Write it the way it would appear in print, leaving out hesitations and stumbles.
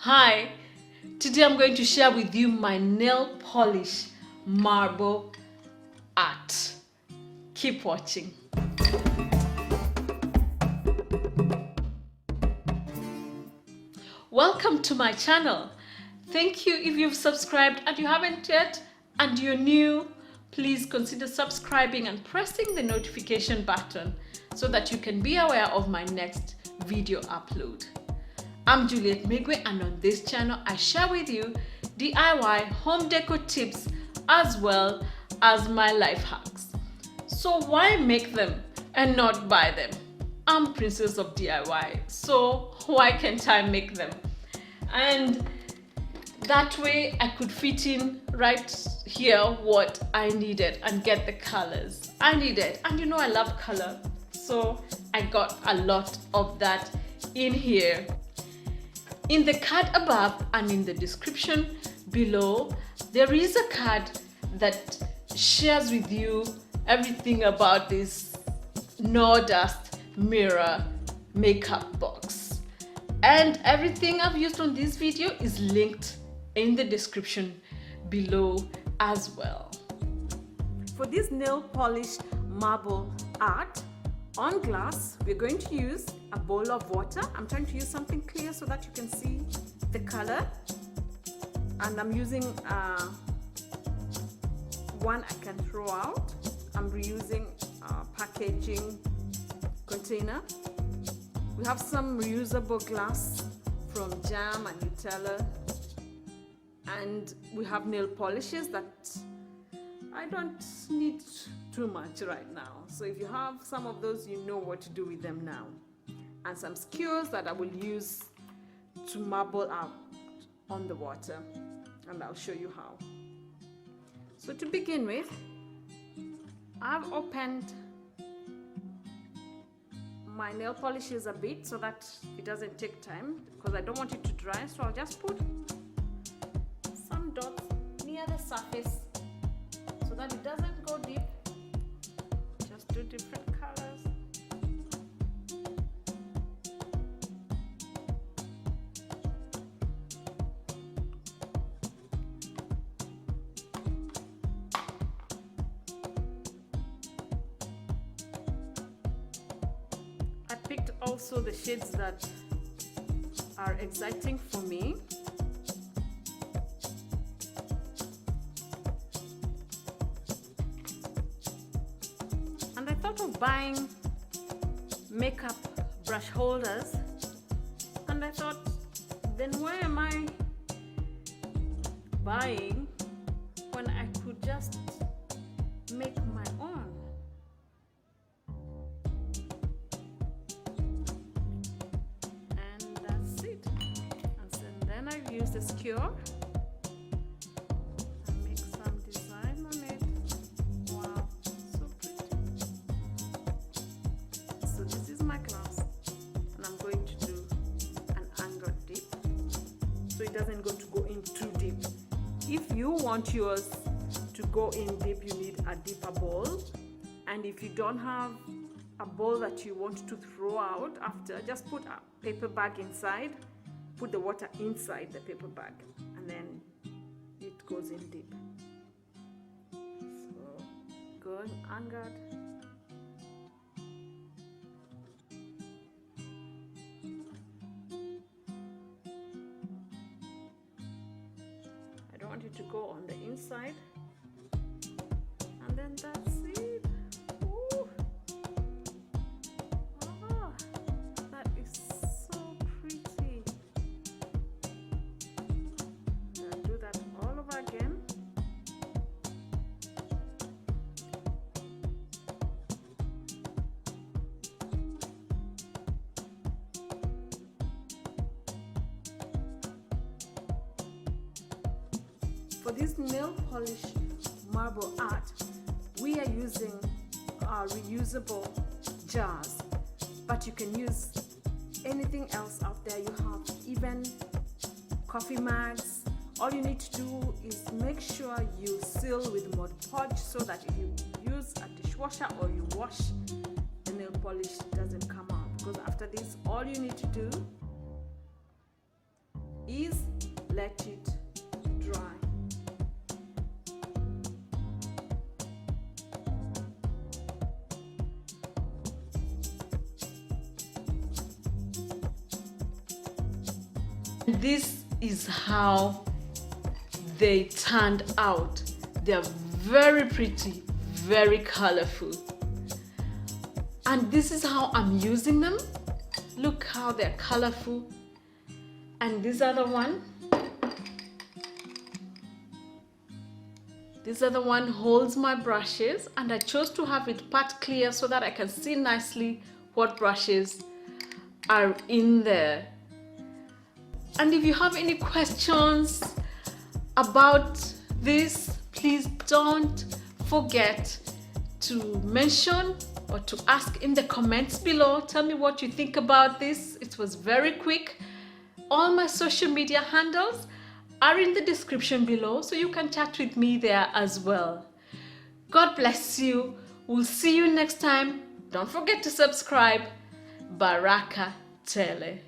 Hi, today I'm going to share with you my nail polish marble art. Keep watching. Welcome to my channel. Thank you if you've subscribed and you haven't yet and you're new. Please consider subscribing and pressing the notification button so that you can be aware of my next video upload. I'm Juliet Megwe, and on this channel I share with you DIY home decor tips as well as my life hacks. So why make them and not buy them? I'm Princess of DIY, so why can't I make them? And that way I could fit in right here what I needed and get the colors I needed. And you know I love color, so I got a lot of that in here. In the card above and in the description below, there is a card that shares with you everything about this no dust mirror makeup box. And everything I've used on this video is linked in the description below as well. For this nail polish marble art on glass, we're going to use a bowl of water. I'm trying to use something clear so that you can see the color. And I'm using one I can throw out. I'm reusing a packaging container. We have some reusable glass from Jam and Nutella. And we have nail polishes that I don't need too much right now. So if you have some of those, you know what to do with them now. And some skewers that I will use to marble out on the water. And I'll show you how. So to begin with, I've opened my nail polishes a bit so that it doesn't take time, because I don't want it to dry. So I'll just put some dots near the surface so that it doesn't go deep. Just do different colors. I picked also the shades that are exciting for me. And I thought of buying makeup brush holders, and I thought, then why am I buying when I could just make my own? And that's it. And then I used a skewer and make some design on it. Wow, so pretty. So this is my glass, and I'm going to do an angled dip so it doesn't go in too deep. If you want yours to go in deep, you need a deeper bowl. And if you don't have a bowl that you want to throw out after, just put a paper bag inside, put the water inside the paper bag, and then it goes in deep. So going angled. I don't want it to go on the inside. And then that's it. Ooh. Ah, that is so pretty. I'll do that all over again. For this nail polish marble art, we are using our reusable jars, but you can use anything else out there. You have even coffee mugs. All you need to do is make sure you seal with Mod Podge so that if you use a dishwasher or you wash, the nail polish doesn't come out. Because after this, all you need to do is let it dry. This is how they turned out. They're very pretty, very colorful. And this is how I'm using them. Look how they're colorful. And this other one, holds my brushes, and I chose to have it part clear so that I can see nicely what brushes are in there. And if you have any questions about this, please don't forget to mention or to ask in the comments below. Tell me what you think about this. It was very quick. All my social media handles are in the description below, so you can chat with me there as well. God bless you. We'll see you next time. Don't forget to subscribe. Baraka Tele.